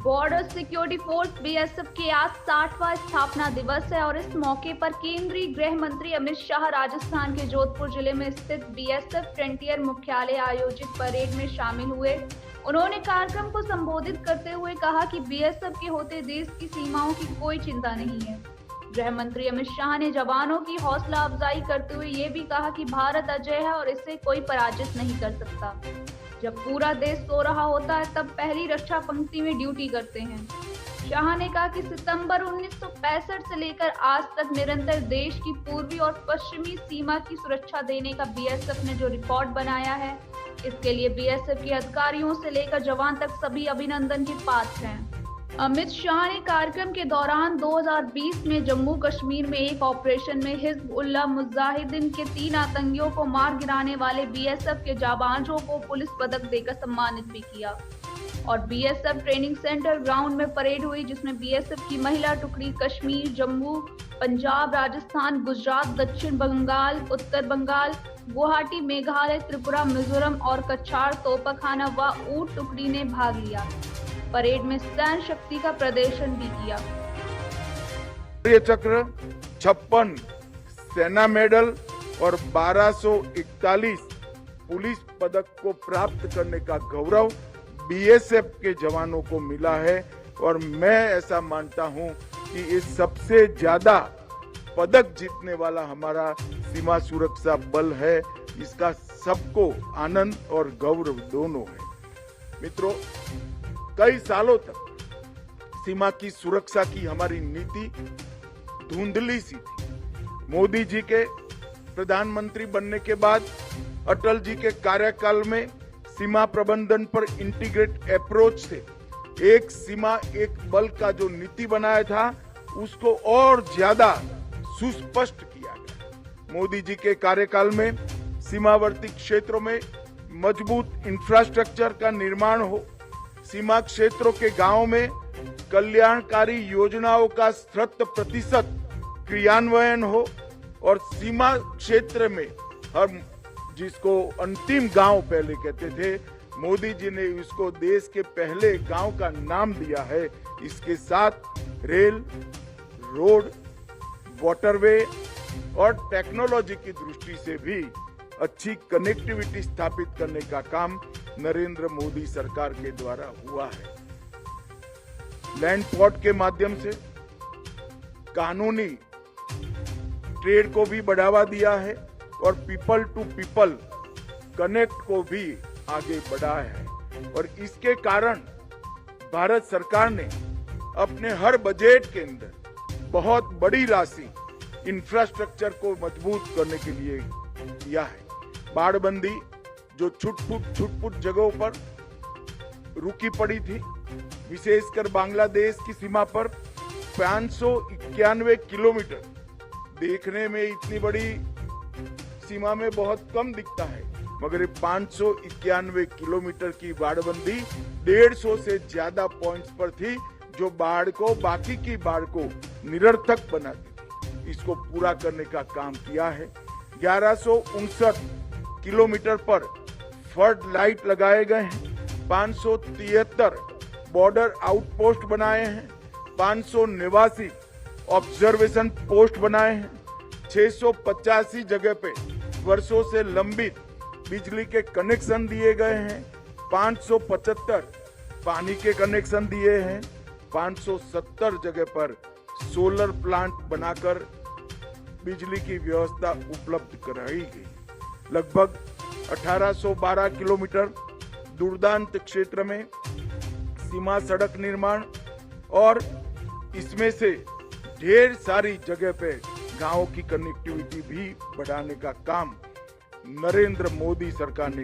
Border security force BSF के आज 60वां स्थापना दिवस है और इस मौके पर केंद्रीय गृह मंत्री अमित शाह राजस्थान के जोधपुर जिले में स्थित बीएसएफ फ्रंटियर मुख्यालय आयोजित परेड में शामिल हुए। उन्होंने कार्यक्रम को संबोधित करते हुए कहा कि बीएसएफ के होते देश की सीमाओं की कोई चिंता नहीं है। गृह मंत्री अमित शाह ने जवानों की हौसला अफजाई करते हुए ये भी कहा कि भारत अजय है और इसे कोई पराजित नहीं कर सकता। जब पूरा देश सो रहा होता है तब पहली रक्षा पंक्ति में ड्यूटी करते हैं। शाह ने कहा कि सितंबर 1965 से लेकर आज तक निरंतर देश की पूर्वी और पश्चिमी सीमा की सुरक्षा देने का बीएसएफ ने जो रिकॉर्ड बनाया है, इसके लिए बीएसएफ के अधिकारियों से लेकर जवान तक सभी अभिनंदन के पात्र हैं। अमित शाह ने कार्यक्रम के दौरान 2020 में जम्मू कश्मीर में एक ऑपरेशन में हिजबुल्लाह मुजाहिदीन के 3 आतंकियों को मार गिराने वाले बीएसएफ के जाबाजों को पुलिस पदक देकर सम्मानित भी किया और बीएसएफ ट्रेनिंग सेंटर ग्राउंड में परेड हुई, जिसमें बीएसएफ की महिला टुकड़ी कश्मीर, जम्मू, पंजाब, राजस्थान, गुजरात, दक्षिण बंगाल, उत्तर बंगाल, गुवाहाटी, मेघालय, त्रिपुरा, मिजोरम और कछार तोपाखाना व ऊंट टुकड़ी ने भाग लिया। परेड में सैन्य शक्ति का प्रदर्शन भी किया। चक्र 56 सेना मेडल और 1241 पुलिस पदक को प्राप्त करने का गौरव बीएसएफ के जवानों को मिला है और मैं ऐसा मानता हूं कि ये सबसे ज्यादा पदक जीतने वाला हमारा सीमा सुरक्षा बल है। इसका सबको आनंद और गौरव दोनों है। मित्रों, कई सालों तक सीमा की सुरक्षा की हमारी नीति धुंधली सी थी। मोदी जी के प्रधानमंत्री बनने के बाद अटल जी के कार्यकाल में सीमा प्रबंधन पर इंटीग्रेट अप्रोच से एक सीमा एक बल का जो नीति बनाया था, उसको और ज्यादा सुस्पष्ट किया गया। मोदी जी के कार्यकाल में सीमावर्ती क्षेत्रों में मजबूत इंफ्रास्ट्रक्चर का निर्माण हो, सीमा क्षेत्रों के गांवों में कल्याणकारी योजनाओं का 100% क्रियान्वयन हो और सीमा क्षेत्र में हम जिसको अंतिम गांव पहले कहते थे, मोदी जी ने इसको देश के पहले गांव का नाम दिया है। इसके साथ रेल, रोड, वाटरवे और टेक्नोलॉजी की दृष्टि से भी अच्छी कनेक्टिविटी स्थापित करने का काम नरेंद्र मोदी सरकार के द्वारा हुआ है। लैंड पोर्ट के माध्यम से कानूनी ट्रेड को भी बढ़ावा दिया है और पीपल टू पीपल कनेक्ट को भी आगे बढ़ाया है और इसके कारण भारत सरकार ने अपने हर बजट के अंदर बहुत बड़ी राशि इंफ्रास्ट्रक्चर को मजबूत करने के लिए किया है। बाड़बंदी जो छुटपुट जगहों पर रुकी पड़ी थी, विशेषकर बांग्लादेश की सीमा पर 591 किलोमीटर, देखने में इतनी बड़ी सीमा में बहुत कम दिखता है, मगर ये 591 किलोमीटर की बाड़बंदी 150 से ज्यादा पॉइंट्स पर थी, जो बाढ़ को, बाकी की बाढ़ को निरर्थक बनाती थी। इसको पूरा करने का काम किया है। 1159 किलोमीटर पर फ्लड लाइट लगाए गए हैं, 573 बॉर्डर आउटपोस्ट बनाए हैं, 589 ऑब्जर्वेशन पोस्ट बनाए हैं, 685 जगह पे वर्षों से लंबित बिजली के कनेक्शन दिए गए हैं, 575 पानी के कनेक्शन दिए हैं, 570 जगह पर सोलर प्लांट बनाकर बिजली की व्यवस्था उपलब्ध कराई गई। लगभग 1812 किलोमीटर दूरदराज क्षेत्र में सीमा सड़क निर्माण और इसमें से ढेर सारी जगह पे गांवों की कनेक्टिविटी भी बढ़ाने का काम नरेंद्र मोदी सरकार ने